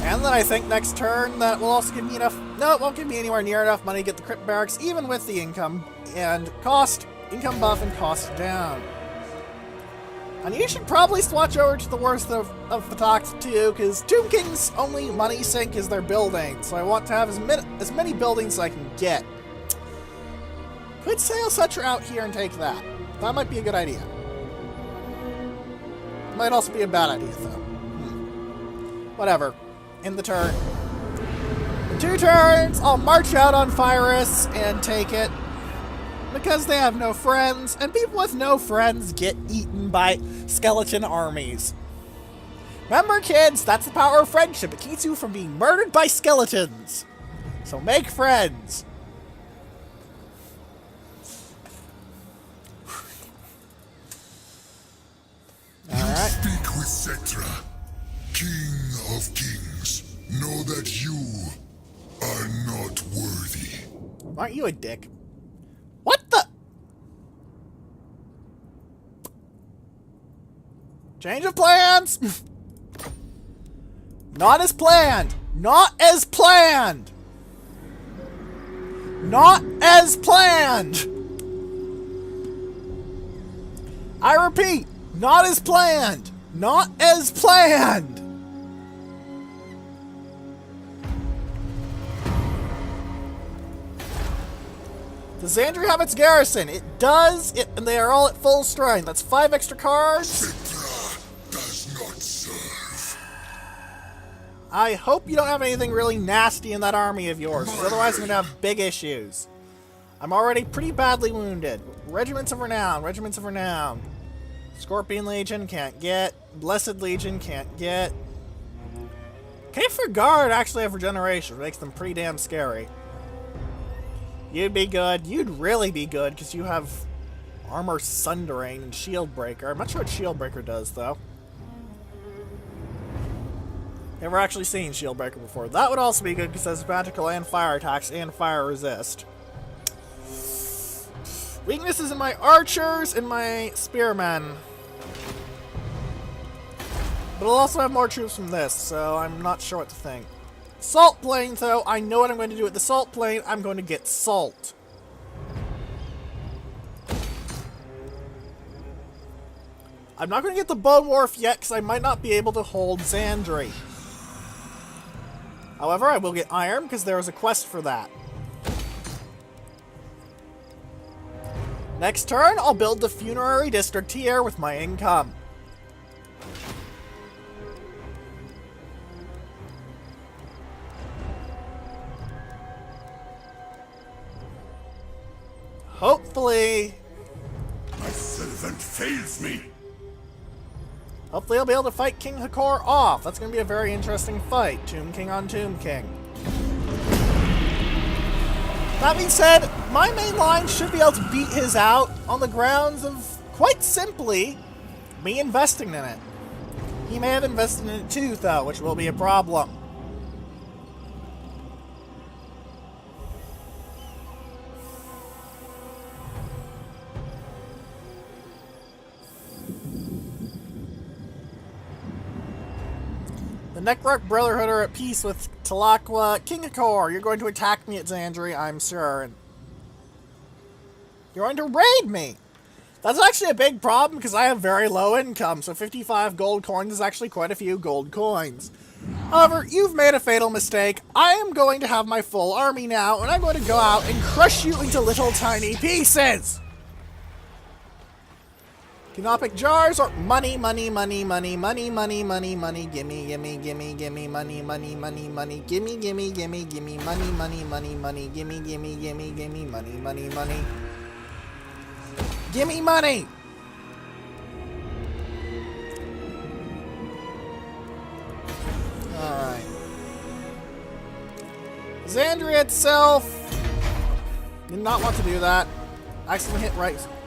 And then I think next turn that will also give me enough... No, it won't give me anywhere near enough money to get the crypt barracks, even with the income and cost, income buff and cost down. And you should probably swatch over to the worst of Phatak too, because Tomb King's only money sink is their building, so I want to have as many buildings as I can get. Could sail Sutter out here and take that. That might be a good idea. Might also be a bad idea, though. Whatever. In the turn. In 2 turns, I'll march out on Pyrus and take it. Because they have no friends, and people with no friends get eaten by skeleton armies. Remember, kids, that's the power of friendship. It keeps you from being murdered by skeletons. So make friends. Alright. Speak with Cetra, King of Kings. Know that you are not worthy. Aren't you a dick? What the? Change of plans! Not as planned! Not as planned! Not as planned! I repeat, not as planned! Not as planned! Does Xandria have its garrison? It does, and they are all at full strength. That's 5 extra cards. Cetra does not serve. I hope you don't have anything really nasty in that army of yours, because otherwise I'm going to have big issues. I'm already pretty badly wounded. Regiments of Renown, Regiments of Renown. Scorpion Legion, can't get. Blessed Legion, can't get. Kfir Guard actually have regeneration, makes them pretty damn scary. You'd be good. You'd really be good, because you have Armor Sundering and Shield Breaker. I'm not sure what Shield Breaker does, though. Never actually seen Shield Breaker before. That would also be good, because it has magical and fire attacks and fire resist. Weaknesses in my archers and my spearmen. But I'll also have more troops from this, so I'm not sure what to think. Salt Plane, though, I know what I'm going to do with the Salt Plane. I'm going to get salt. I'm not going to get the Bone Wharf yet, because I might not be able to hold Xandri. However, I will get iron, because there is a quest for that. Next turn, I'll build the Funerary District here with my income. Hopefully... My servant fails me. Hopefully I'll be able to fight King Hakor off. That's going to be a very interesting fight. Tomb King on Tomb King. That being said, my main line should be able to beat his out on the grounds of, quite simply, me investing in it. He may have invested in it too, though, which will be a problem. The Necroc Brotherhood are at peace with Talakwa. King Hakor, you're going to attack me at Xandri, I'm sure. And you're going to raid me! That's actually a big problem because I have very low income, so 55 gold coins is actually quite a few gold coins. However, you've made a fatal mistake. I am going to have my full army now, and I'm going to go out and crush you into little tiny pieces! Canopic jars or money, money, money, money, money, money, money, money, gimme, gimme, gimme, gimme, money, money, money, money, gimme, gimme, gimme, gimme, money, money, money, money, gimme, gimme, gimme, gimme, money, money, money. Gimme money! Alright. Xandria itself did not want to do that. I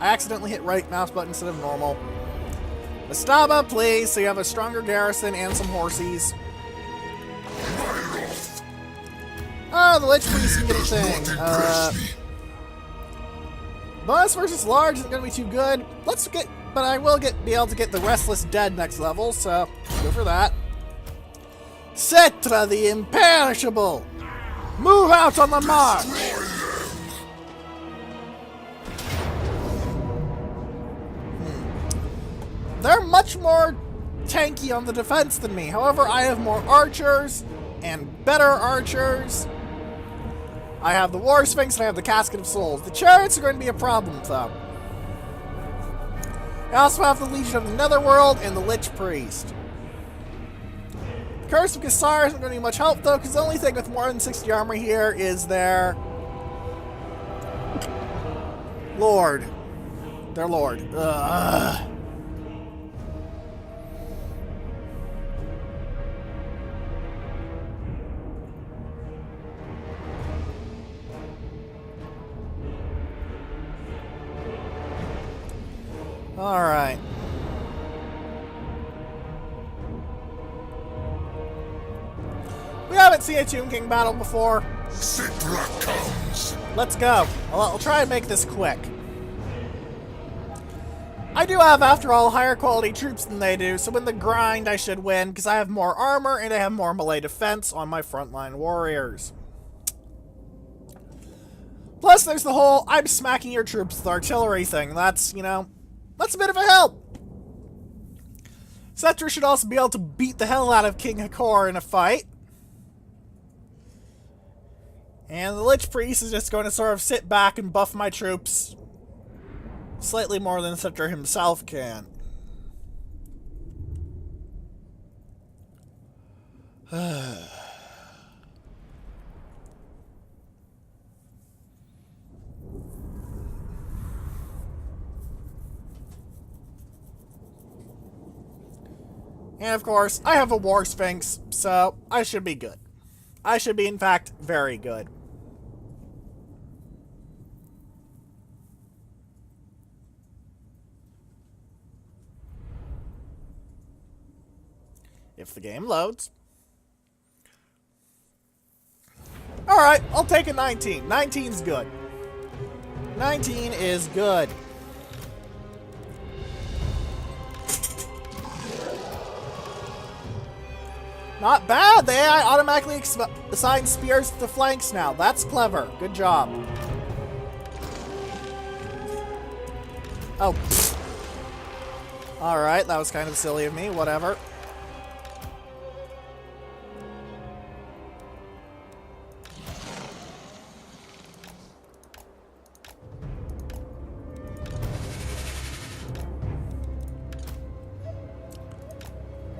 accidentally hit right mouse button instead of normal. Mastaba, please, so you have a stronger garrison and some horsies. Oh, the Lich Priest can get a Does not thing. impress me. Bonus versus large isn't going to be too good. But I will be able to get the Restless Dead next level, so go for that. Cetra the Imperishable! Move out on the march! Destroy them. They're much more tanky on the defense than me. However, I have more archers and better archers. I have the War Sphinx and I have the Casket of Souls. The chariots are going to be a problem, though. I also have the Legion of the Netherworld and the Lich Priest. The Curse of Cassar isn't going to be much help, though, because the only thing with more than 60 armor here is their Lord. Their Lord. Ugh. Alright. We haven't seen a Tomb King battle before. Cetra comes. Let's go. I'll try and make this quick. I do have, after all, higher quality troops than they do, so in the grind I should win, because I have more armor and I have more melee defense on my frontline warriors. Plus, there's the whole, I'm smacking your troops with artillery thing. That's, you know, that's a bit of a help. Cetra should also be able to beat the hell out of King Nehekhara in a fight. And the Lich Priest is just going to sort of sit back and buff my troops slightly more than Cetra himself can. And of course, I have a War Sphinx, so I should be good. I should be, in fact, very good. If the game loads. Alright, I'll take a 19. 19's good. 19 is good. Not bad! The AI automatically assigns spears to the flanks now. That's clever. Good job. Oh. Alright, that was kind of silly of me. Whatever.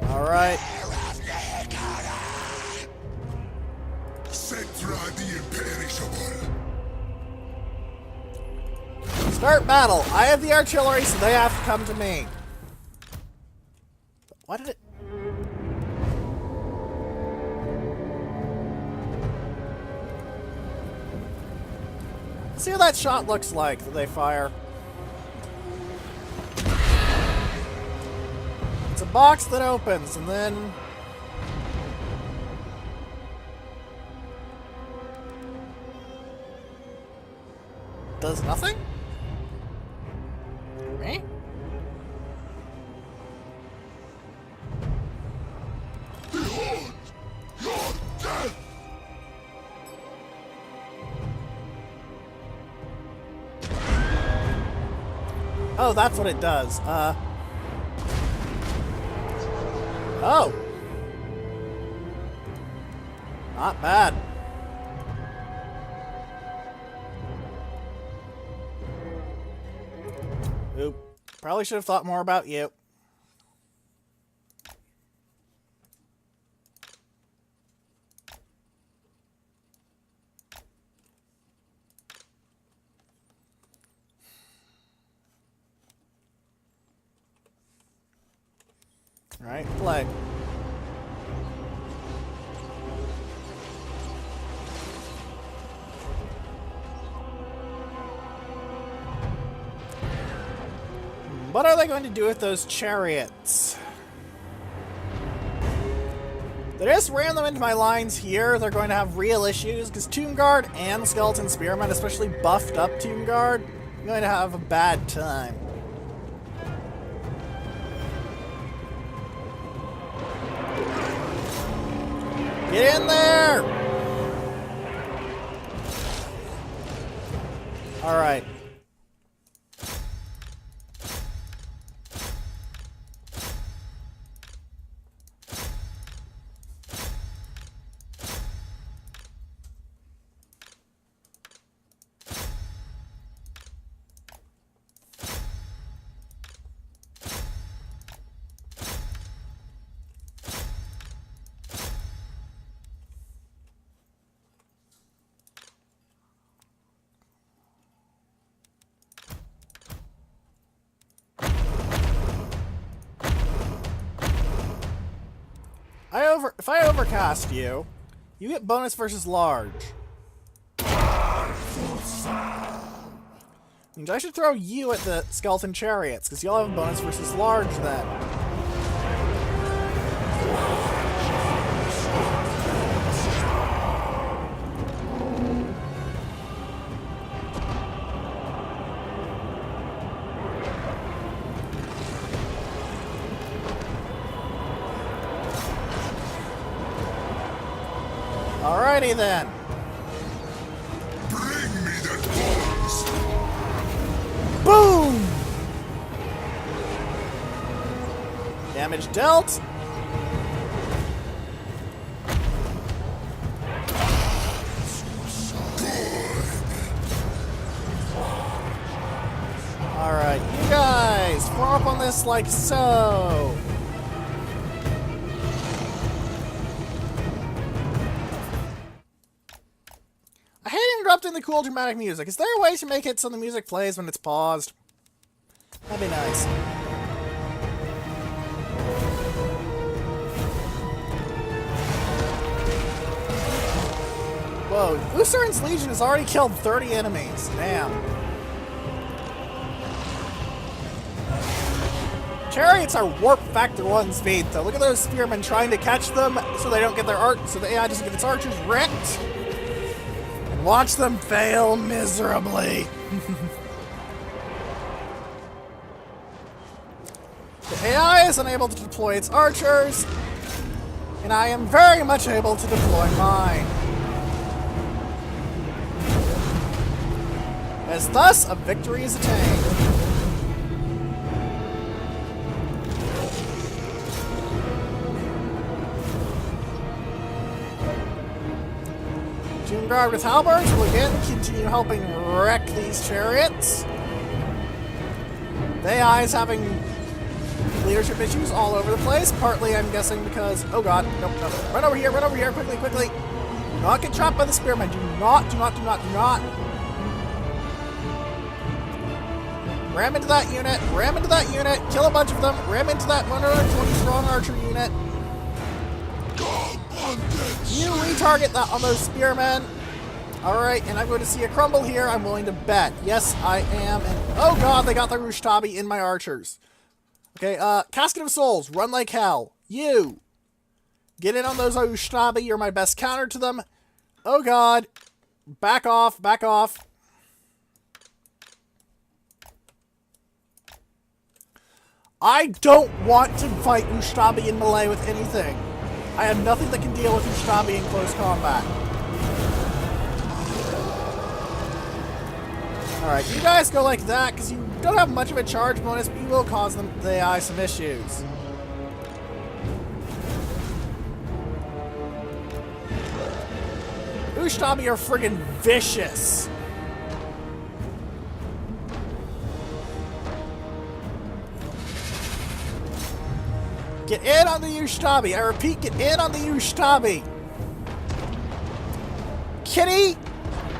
Alright. Cetra the Imperishable. Start battle. I have the artillery, so they have to come to me. Why did it... Let's see what that shot looks like that they fire. It's a box that opens, and then... does nothing? Me? Behold your death. Oh, that's what it does. Oh. Not bad. Oop. Probably should have thought more about you. Alright, play. What are they going to do with those chariots? They just ran them into my lines here. They're going to have real issues, because Tomb Guard and Skeleton Spearman, especially buffed up Tomb Guard, are going to have a bad time. Get in there! Alright. If I overcast you, you get bonus versus large. Means I should throw you at the skeleton chariots, because you'll have a bonus versus large then. Alrighty then. Bring me that bones! Boom! Damage dealt. Alright, you guys, form up on this like so. I hate interrupting the cool dramatic music. Is there a way to make it so the music plays when it's paused? That'd be nice. Whoa, Usurin's Legion has already killed 30 enemies. Damn. Chariots are warp factor 1 speed, though. Look at those spearmen trying to catch them so they don't get their so the AI doesn't get its archers wrecked. And watch them fail miserably. The AI is unable to deploy its archers, and I am very much able to deploy mine. As thus, a victory is attained. Tomb Guard with halberds will again continue helping wreck these chariots. The AI is having leadership issues all over the place, partly I'm guessing because, oh god, nope, run over here, quickly, quickly. Do not get trapped by the spearmen, do not. Ram into that unit, kill a bunch of them, ram into that 120 strong archer unit. You retarget that on those spearmen. Alright, and I'm going to see a crumble here, I'm willing to bet. Yes, I am, and oh god, they got the Rushtabi in my archers. Okay, Casket of Souls, run like hell. You! Get in on those Rushtabi, you're my best counter to them. Oh god. Back off, back off. I don't want to fight Rushtabi in melee with anything. I have nothing that can deal with Rushtabi in close combat. Alright, you guys go like that, because you don't have much of a charge bonus, but you will cause the AI some issues. Rushtabi are friggin' vicious. Get in on the Rushtabi. I repeat, get in on the Rushtabi. Kitty,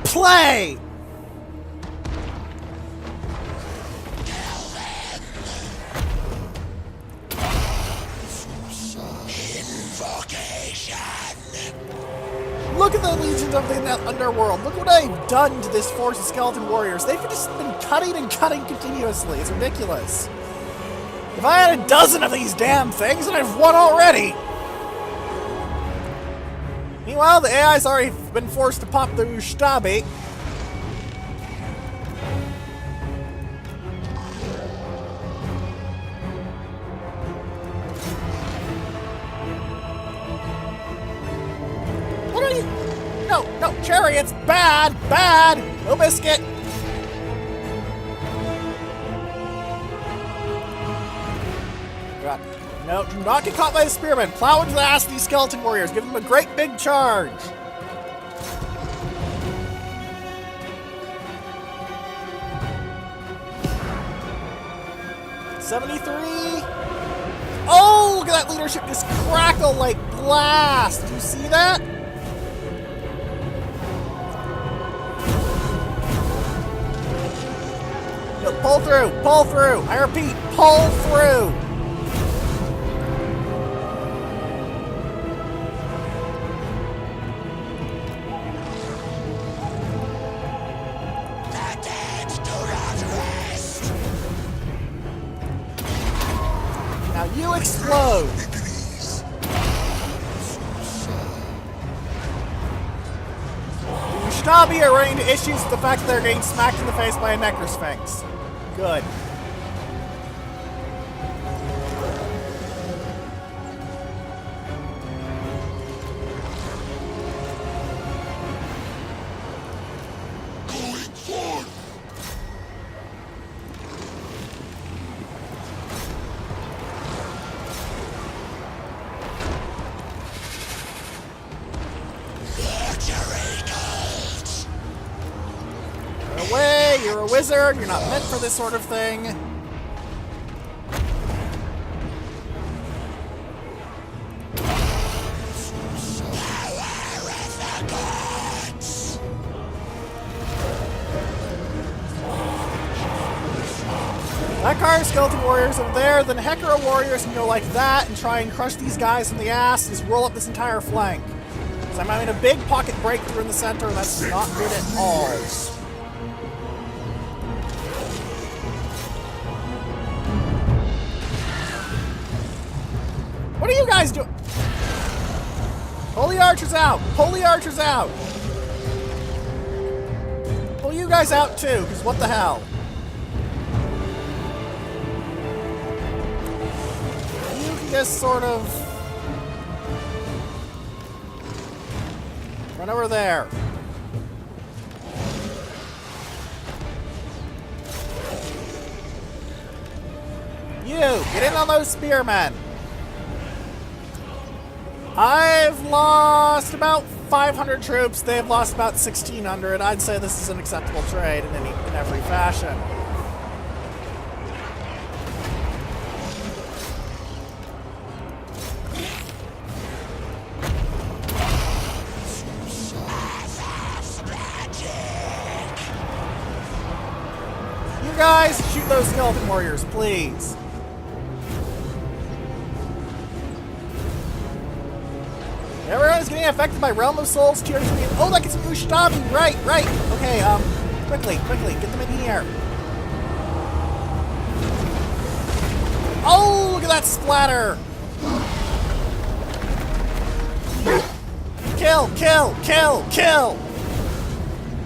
play! Look at the legions of the underworld. Look what I've done to this force of skeleton warriors. They've just been cutting and cutting continuously. It's ridiculous. If I had a dozen of these damn things, then I've won already. Meanwhile, the AI's already been forced to pop the Ustabi. What are you? No, no, chariots! Bad! Bad! No biscuit! God. No, do not get caught by the spearmen. Plow into the ass of these skeleton warriors. Give them a great big charge. '73. Oh, look at that leadership just crackle like blast. Do you see that? No, pull through. Pull through. I repeat, pull through. Now you explode! The Ustabi are running into issues with the fact that they're getting smacked in the face by a Necrosphinx. Good. Away! You're a wizard! You're not meant for this sort of thing. That car skeleton warriors over there, the Nehekhara warriors can go like that and try and crush these guys in the ass and just roll up this entire flank. So I'm having a big pocket breakthrough in the center, and that's not good at all. What are you guys doing? Pull the archers out! Pull the archers out! Pull you guys out too, because what the hell? You can just sort of run over there. You, get in on those spearmen. I've lost about 500 troops. They've lost about 1,600. I'd say this is an acceptable trade in every fashion. You guys, shoot those skeleton warriors, please. Everyone's getting affected by Realm of Souls, Tier 3. Oh, that gets some Ustabi. Right, right. Okay, quickly, get them in here. Oh, look at that splatter. Kill, kill, kill, kill.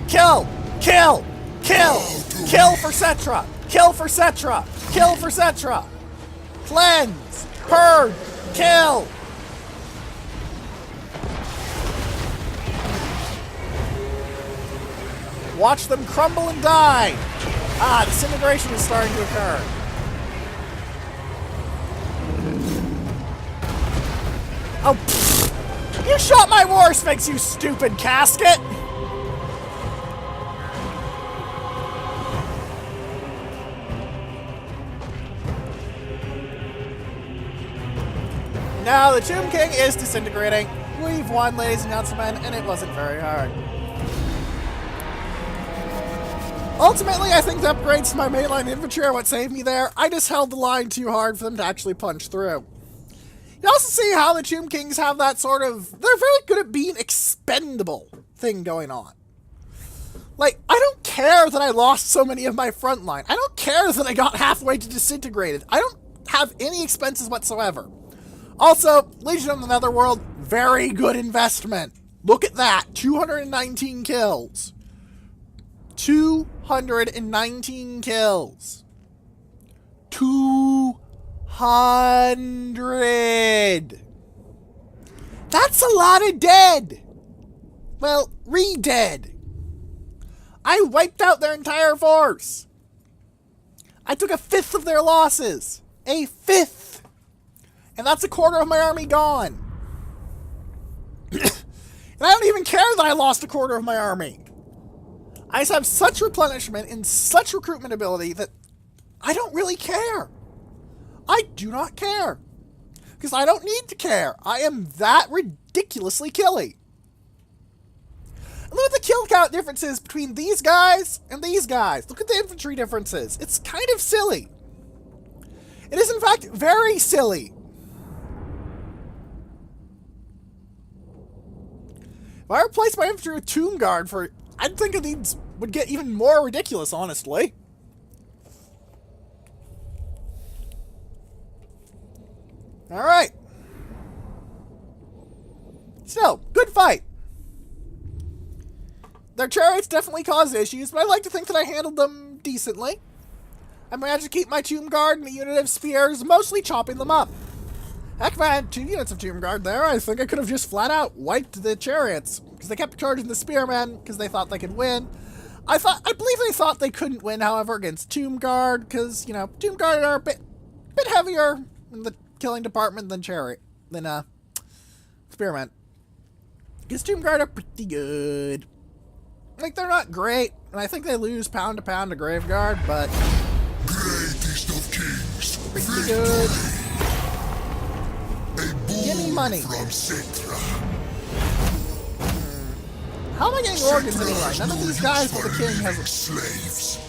Kill, kill, kill. Kill for Cetra. Kill for Cetra. Kill for Cetra. Cleanse. Purge. Kill. Watch them crumble and die! Ah, disintegration is starting to occur. Oh, pfft. You shot my war sphinx, you stupid casket! Now the Tomb King is disintegrating. We've won, ladies and gentlemen, and it wasn't very hard. Ultimately, I think the upgrades to my mainline infantry are what saved me there. I just held the line too hard for them to actually punch through. You also see how the Tomb Kings have that sort of... They're very good at being expendable thing going on. Like, I don't care that I lost so many of my front line. I don't care that I got halfway to disintegrated. I don't have any expenses whatsoever. Also, Legion of the Netherworld, very good investment. Look at that. 219 kills. 219 kills. 200. That's a lot of dead. Well, re-dead. I wiped out their entire force. I took a fifth of their losses. A fifth. And that's a quarter of my army gone. And I don't even care that I lost a quarter of my army. I just have such replenishment and such recruitment ability that I don't really care. I do not care. Because I don't need to care. I am that ridiculously killy. Look at the kill count differences between these guys and these guys. Look at the infantry differences. It's kind of silly. It is, in fact, very silly. If I replaced my infantry with Tomb Guard for... I'd think these would get even more ridiculous, honestly. Alright. Still, good fight. Their chariots definitely caused issues, but I like to think that I handled them decently. I managed to keep my Tomb Guard and a unit of spears, mostly chopping them up. Heck, if I had 2 units of Tomb Guard there, I think I could have just flat out wiped the chariots. Because they kept charging the spearmen, because they thought they could win. I believe they thought they couldn't win, however, against Tomb Guard, because, you know, Tomb Guard are a bit heavier in the killing department than spearmen. Because Tomb Guard are pretty good. Like, they're not great, and I think they lose pound to pound to Graveguard, but... Greatest of kings, pretty good. A boon Give me money. From Cetra. How am I getting organs anyway? None of these guys but the king has... Slaves.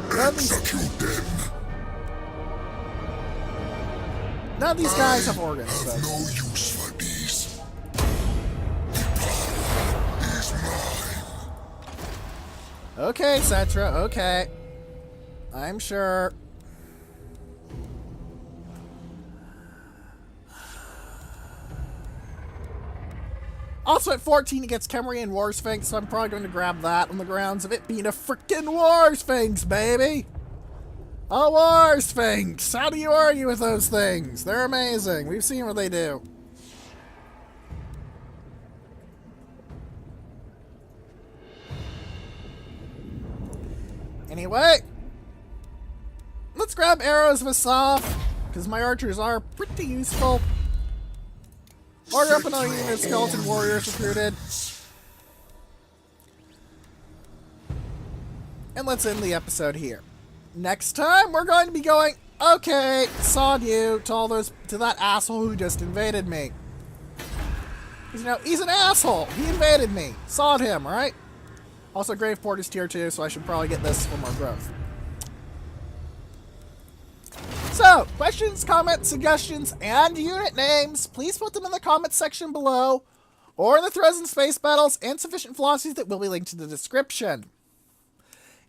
None of these... Execute them. None of these guys have organs, Have so... no use for these. The power is mine. Okay, Cetra, okay. I'm sure. Also at 14 it gets Kemri and War Sphinx, so I'm probably going to grab that on the grounds of it being a frickin' War Sphinx, baby! A War Sphinx! How do you argue with those things? They're amazing. We've seen what they do. Anyway, let's grab arrows of Asaf, because my archers are pretty useful. Order up another unit of skeleton warriors recruited. And let's end the episode here. Next time, we're going to be going, okay, sod you to that asshole who just invaded me. Because, you know, he's an asshole. He invaded me. Sod him, alright? Also, Graveport is tier 2, so I should probably get this for more growth. So, questions, comments, suggestions, and unit names, please put them in the comments section below, or in the threads and space battles and sufficient philosophies that will be linked in the description.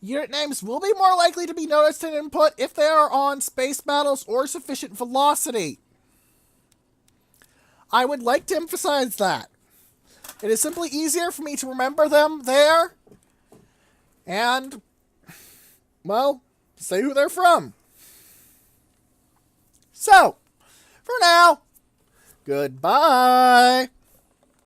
Unit names will be more likely to be noticed and input if they are on space battles or sufficient velocity. I would like to emphasize that. It is simply easier for me to remember them there, and, well, say who they're from. So, for now, goodbye.